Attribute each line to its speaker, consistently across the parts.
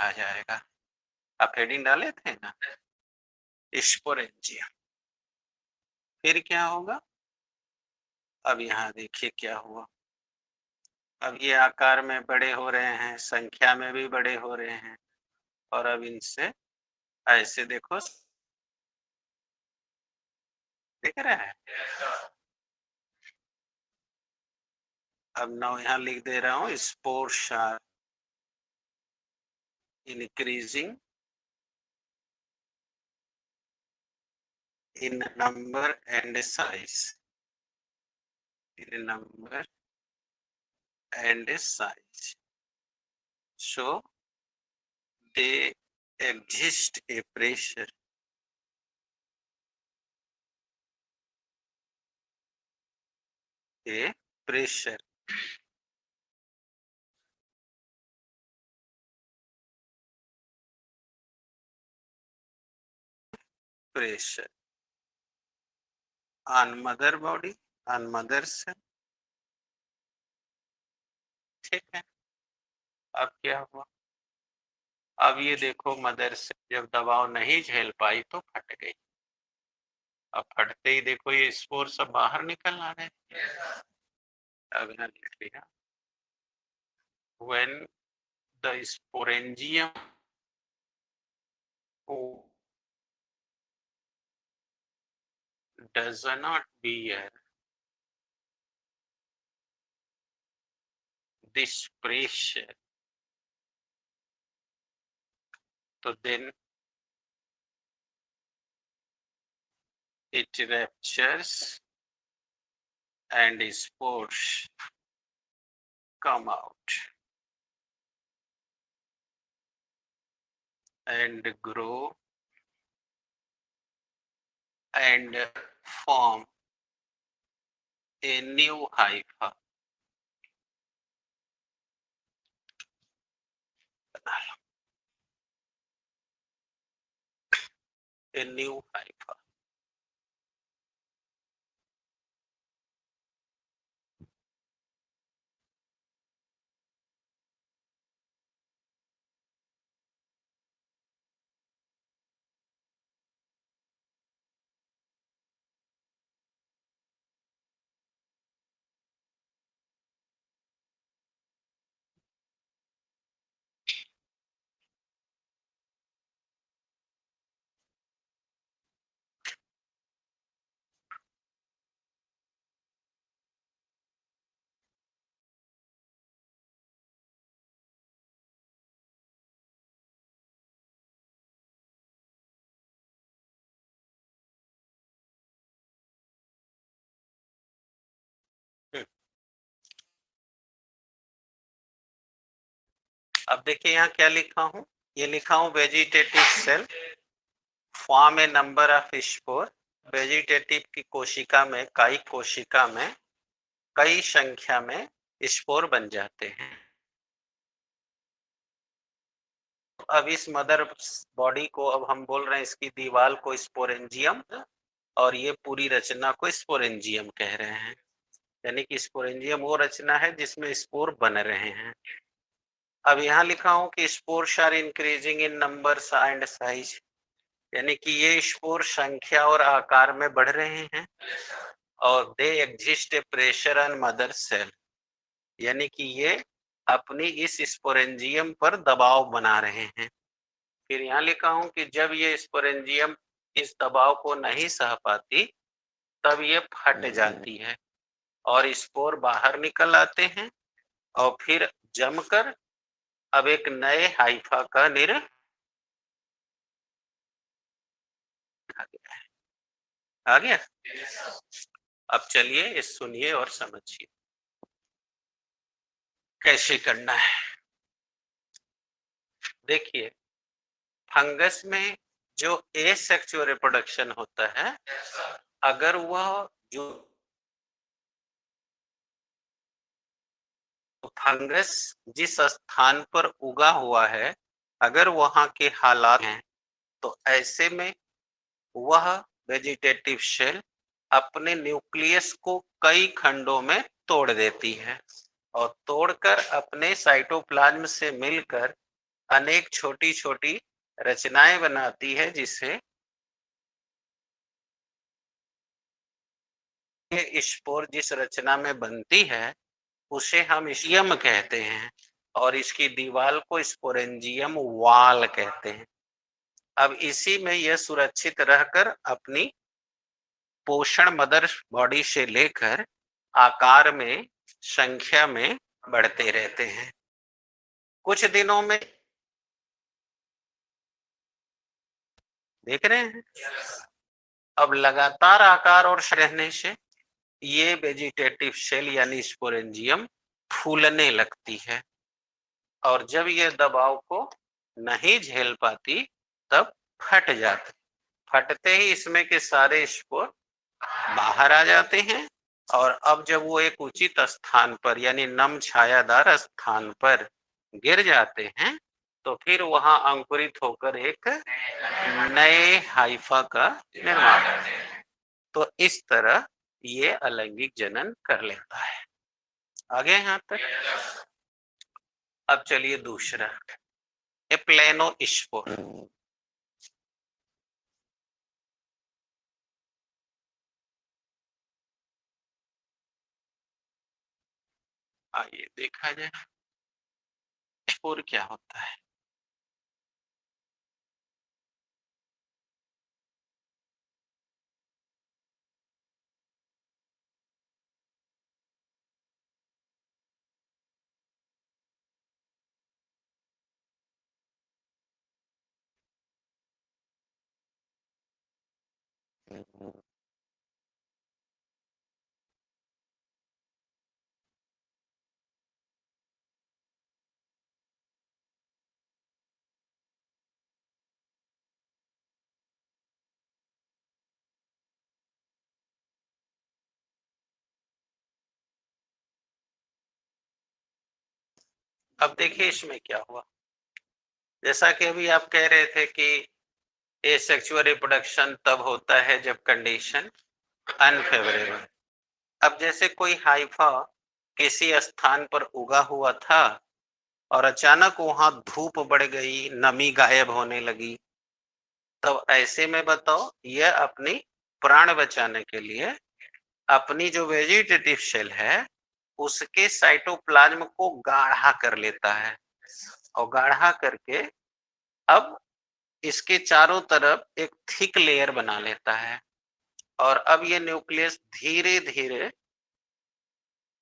Speaker 1: कहा जाएगा। आप हेडिंग डाले थे ना, स्पोरेंजियम। फिर क्या होगा, अब यहाँ देखिए क्या हुआ। अब ये आकार में बड़े हो रहे हैं, संख्या में भी बड़े हो रहे हैं, और अब इनसे ऐसे देखो, देख रहे हैं। अब नाउ यहाँ लिख दे रहा हूँ, spores are increasing in number and size, in number and size. So they exist a pressure, a pressure pressure on mother body, on mother cell. ठीक है, अब क्या हुआ, अब ये देखो मदर से जब दबाव नहीं झेल पाई तो फट गई। अब फटते ही देखो ये स्पोर सब बाहर निकल आ रहे हैं। अब यहाँ लिख लिया, when the sporangium does not bear this pressure, so then it ruptures and spores come out and grow and form a new hypha. A new hypha. अब देखिए यहाँ क्या लिखा हूँ, ये लिखा हूँ vegetative cell form a number of spore. Vegetative की कोशिका में, कई कोशिका में कई संख्या में स्पोर बन जाते हैं। अब इस मदर बॉडी को अब हम बोल रहे हैं, इसकी दीवार को स्पोरेंजियम, और ये पूरी रचना को स्पोरेंजियम कह रहे हैं। यानी कि स्पोरेंजियम वो रचना है जिसमें स्पोर बन रहे हैं। अब यहाँ लिखा हूं कि spores are increasing in numbers and size, यानी कि ये स्पोर संख्या और आकार में बढ़ रहे हैं, और they exist a pressure on mother cell, यानी कि ये अपनी इस स्पोरेंजियम पर दबाव बना रहे हैं। फिर यहाँ लिखा हूं कि जब ये स्पोरेंजियम इस दबाव को नहीं सह पाती तब ये फट जाती है और स्पोर बाहर निकल आते हैं, और फिर जमकर अब एक नए हाइफा का निर्माण आ गया। अब चलिए इस सुनिए और समझिए कैसे करना है। देखिए, फंगस में जो एसेक्सुअल रिप्रोडक्शन होता है, अगर वह जो फंगस जिस स्थान पर उगा हुआ है, अगर वहां के हालात हैं, तो ऐसे में वह वेजिटेटिव सेल अपने न्यूक्लियस को कई खंडों में तोड़ देती है, और तोड़कर अपने साइटोप्लाज्म से मिलकर अनेक छोटी-छोटी रचनाएँ बनाती है, जिससे ये स्पोर जिस रचना में बनती है, उसे हम स्पोरेंजियम कहते हैं और इसकी दीवार को स्पोरेंजियम वॉल कहते हैं। अब इसी में यह सुरक्षित रहकर अपनी पोषण मदर बॉडी से लेकर आकार में, संख्या में बढ़ते रहते हैं। कुछ दिनों में देख रहे हैं, अब लगातार आकार और रहने से ये वेजिटेटिव सेल यानी स्पोरेंजियम फूलने लगती है और जब ये दबाव को नहीं झेल पाती, तब फट जाती। फटते ही इसमें के सारे स्पोर बाहर आ जाते हैं और अब जब वो एक उचित स्थान पर यानी नम छायादार स्थान पर गिर जाते हैं, तो फिर वहां अंकुरित होकर एक नए हाइफा का निर्माण होता है। तो इस तरह ये अलैंगिक जनन कर लेता है। आगे यहाँ तक। अब चलिए दूसरा, एप्लेनोस्पोर। आइए देखा जाए स्पोर क्या होता है। अब देखिए इसमें क्या हुआ, जैसा कि अभी आप कह रहे थे कि ये सेक्सुअल रिप्रोडक्शन तब होता है जब कंडीशन अनफेवरेबल। अब जैसे कोई हाइफा किसी स्थान पर उगा हुआ था और अचानक वहां धूप बढ़ गई, नमी गायब होने लगी, तब ऐसे में बताओ यह अपनी प्राण बचाने के लिए अपनी जो वेजिटेटिव सेल है उसके साइटोप्लाज्म को गाढ़ा कर लेता है और गाढ़ा करके अब इसके चारों तरफ एक थिक लेयर बना लेता है और अब ये न्यूक्लियस धीरे धीरे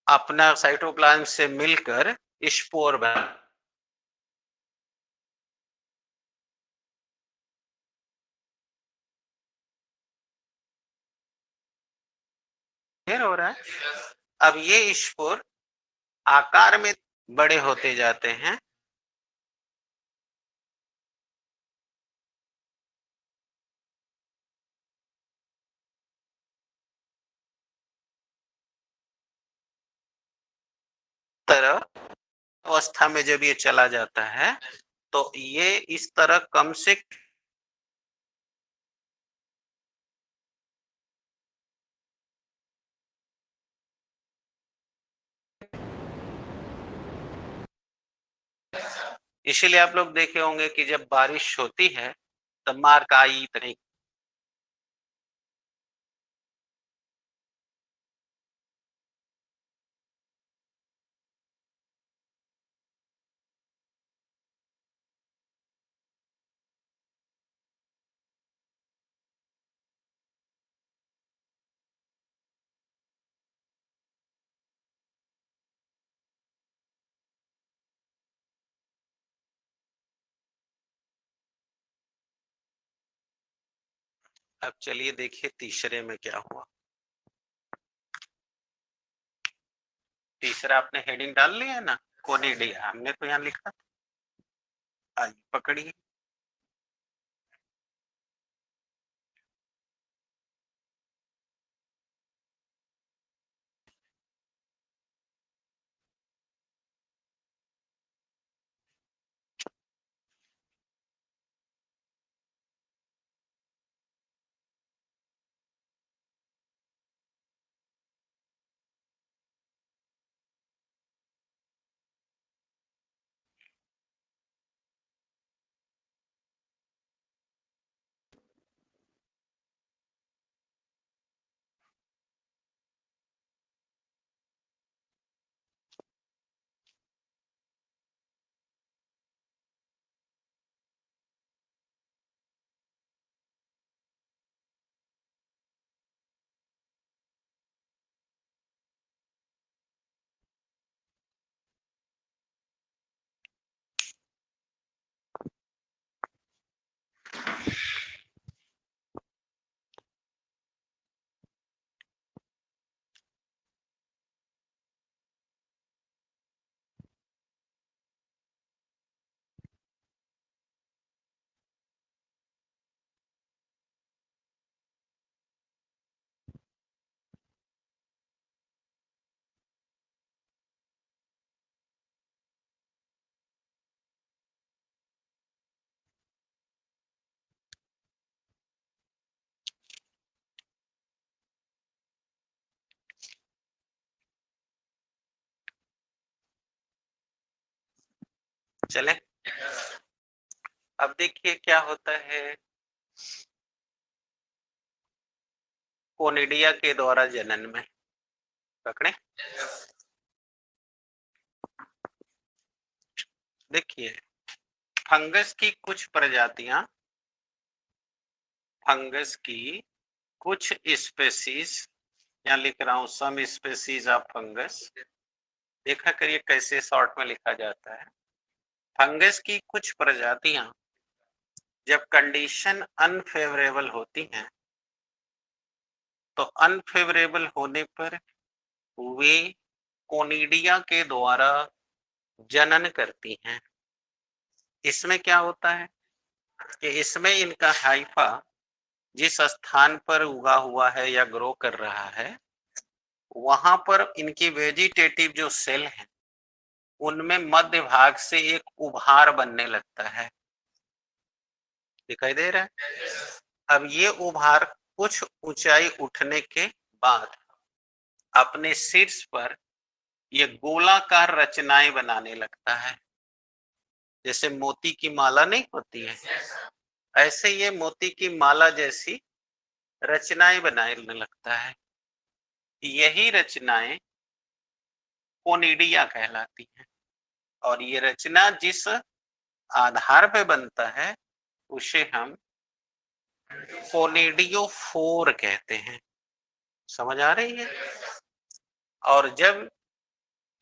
Speaker 1: अपना साइटोप्लाज्म से मिलकर स्पोर बना हो रहा है। अब ये स्पोर आकार में बड़े होते जाते हैं, तरह अवस्था में जब ये चला जाता है तो ये इस तरह कम से इसीलिए आप लोग देखे होंगे कि जब बारिश होती है तब मारकाई तरह अब चलिए देखिए तीसरे में क्या हुआ। तीसरा आपने हेडिंग डाल लिया ना, कोनिडिया हमने तो यहाँ लिखा था। आइए पकड़िए। चले। अब देखिए क्या होता है, कोनिडिया के द्वारा जनन में पकड़े। देखिए फंगस की कुछ प्रजातियां, फंगस की कुछ स्पेसीज, यहाँ लिख रहा हूं सम स्पेसीज ऑफ फंगस। देखा करिए कैसे शॉर्ट में लिखा जाता है। फंगस की कुछ प्रजातियां जब कंडीशन अनफेवरेबल होती हैं तो अनफेवरेबल होने पर वे कोनिडिया के द्वारा जनन करती हैं। इसमें क्या होता है कि इसमें इनका हाइफा जिस स्थान पर उगा हुआ है या ग्रो कर रहा है, वहां पर इनकी वेजिटेटिव जो सेल हैं उनमें मध्य भाग से एक उभार बनने लगता है। दिखाई दे रहा है। अब ये उभार कुछ ऊंचाई उठने के बाद अपने शीर्ष पर ये गोलाकार रचनाएं बनाने लगता है। जैसे मोती की माला नहीं होती है, ऐसे ये मोती की माला जैसी रचनाएं बनाने लगता है। यही रचनाएं कोनिडिया कहलाती हैं। और ये रचना जिस आधार पे बनता है उसे हम कोनिडियोफोर कहते हैं। समझ आ रही है। और जब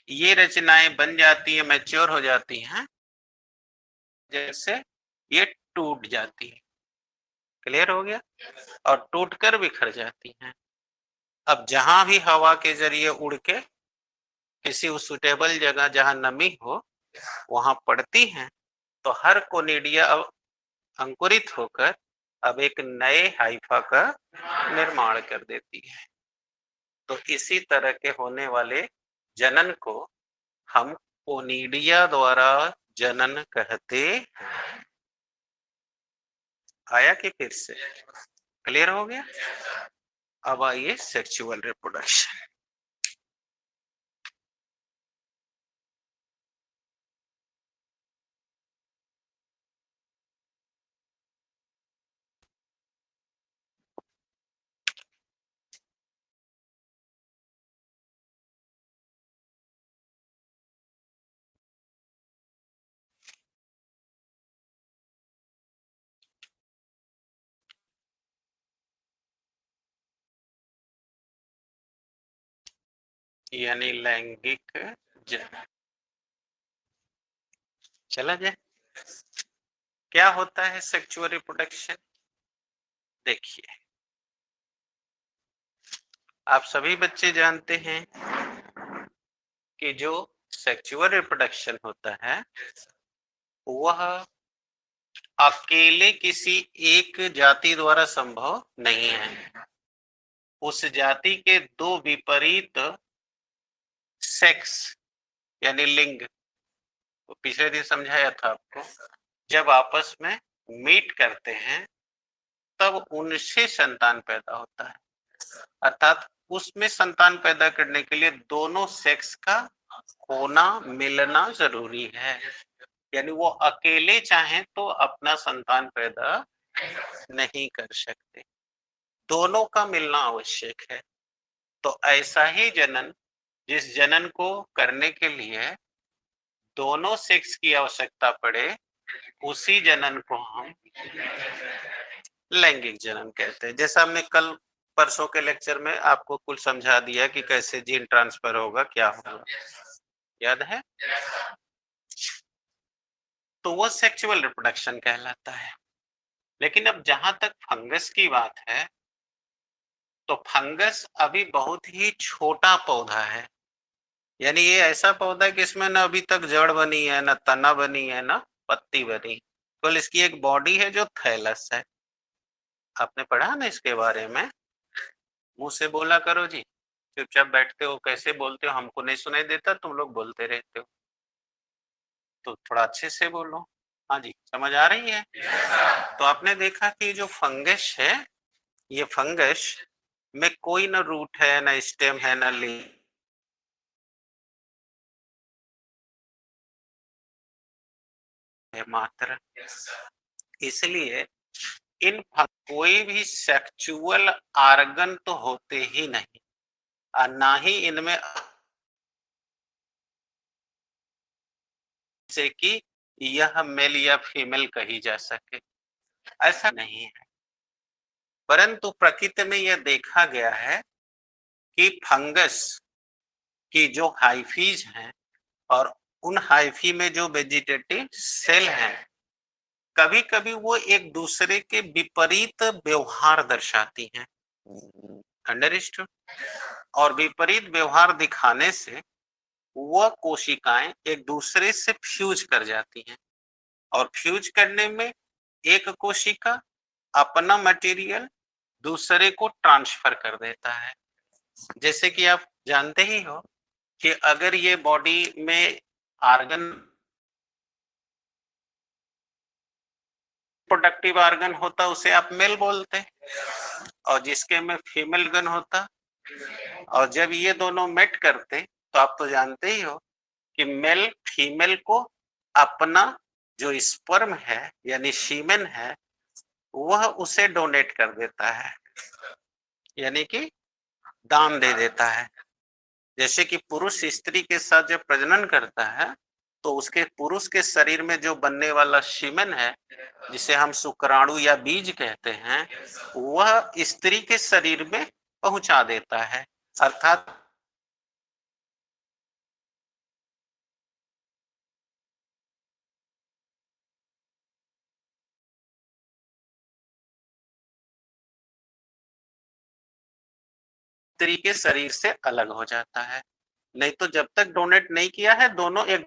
Speaker 1: ये रचनाएं बन जाती है, मैच्योर हो जाती हैं, जैसे ये टूट जाती है। क्लियर हो गया। और टूटकर बिखर जाती हैं। अब जहां भी हवा के जरिए उड़ के किसी सुटेबल जगह जहां नमी हो वहां पड़ती हैं तो हर कोनिडिया अब अंकुरित होकर अब एक नए हाइफा का निर्माण कर देती है। तो इसी तरह के होने वाले जनन को हम कोनिडिया द्वारा जनन कहते हैं। आया कि फिर से क्लियर हो गया। अब आइए सेक्सुअल रिप्रोडक्शन। यानी लैंगिक जनन। चला जाए क्या होता है सेक्सुअल रिप्रोडक्शन। देखिए आप सभी बच्चे जानते हैं कि जो सेक्सुअल रिप्रोडक्शन होता है वह अकेले किसी एक जाति द्वारा संभव नहीं है। उस जाति के दो विपरीत सेक्स यानी लिंग, तो पिछले दिन समझाया था आपको, जब आपस में मीट करते हैं तब उनसे संतान पैदा होता है। अर्थात उसमें संतान पैदा करने के लिए दोनों सेक्स का होना, मिलना जरूरी है। यानी वो अकेले चाहें तो अपना संतान पैदा नहीं कर सकते, दोनों का मिलना आवश्यक है। तो ऐसा ही जनन, जिस जनन को करने के लिए दोनों सेक्स की आवश्यकता पड़े, उसी जनन को हम लैंगिक जनन कहते हैं। जैसा हमने कल परसों के लेक्चर में आपको कुल समझा दिया कि कैसे जीन ट्रांसफर होगा, क्या होगा, याद है। तो वो सेक्सुअल रिप्रोडक्शन कहलाता है। लेकिन अब जहां तक फंगस की बात है तो फंगस अभी बहुत ही छोटा पौधा है। यानी ये ऐसा पौधा है कि इसमें न अभी तक जड़ बनी है, न तना बनी है, न पत्ती बनी। केवल इसकी एक बॉडी है जो थैलस है। आपने पढ़ा ना इसके बारे में। मुंह से बोला करो जी, चुपचाप बैठते हो, कैसे बोलते हो, हमको नहीं सुनाई देता, तुम लोग बोलते रहते हो, तो थोड़ा अच्छे से बोलो। हाँ जी, समझ आ रही है। तो आपने देखा कि जो फंगस है, ये फंगस में कोई ना रूट है, ना स्टेम है, ना लीफ। है मात्र। इसलिए इन कोई भी सेक्सुअल ऑर्गन तो होते ही नहीं और ना ही इनमें से कि यह मेल या फीमेल कही जा सके, ऐसा नहीं है। परंतु प्रकृति में यह देखा गया है कि फंगस की जो हाइफीज हैं और उन हाइफी में जो वेजिटेटिव सेल हैं, कभी-कभी वो एक दूसरे के विपरीत व्यवहार दर्शाती हैं। अंडरस्टूड? और विपरीत व्यवहार दिखाने से वह कोशिकाएं एक दूसरे से फ्यूज कर जाती हैं और फ्यूज करने में एक कोशिका अपना मटेरियल दूसरे को ट्रांसफर कर देता है। जैसे कि आप जानते ही हो कि अगर ये बॉडी में ऑर्गन प्रोडक्टिव ऑर्गन होता उसे आप मेल बोलते और जिसके में फीमेल गन होता, और जब ये दोनों मेट करते तो आप तो जानते ही हो कि मेल फीमेल को अपना जो स्पर्म है यानी सीमेन है वह उसे डोनेट कर देता है, यानी कि दान दे देता है। जैसे कि पुरुष स्त्री के साथ जब प्रजनन करता है तो उसके पुरुष के शरीर में जो बनने वाला सीमेन है जिसे हम शुक्राणु या बीज कहते हैं वह स्त्री के शरीर में पहुंचा देता है, अर्थात स्त्री के शरीर से अलग हो जाता है। नहीं तो जब तक डोनेट नहीं किया है दोनों एक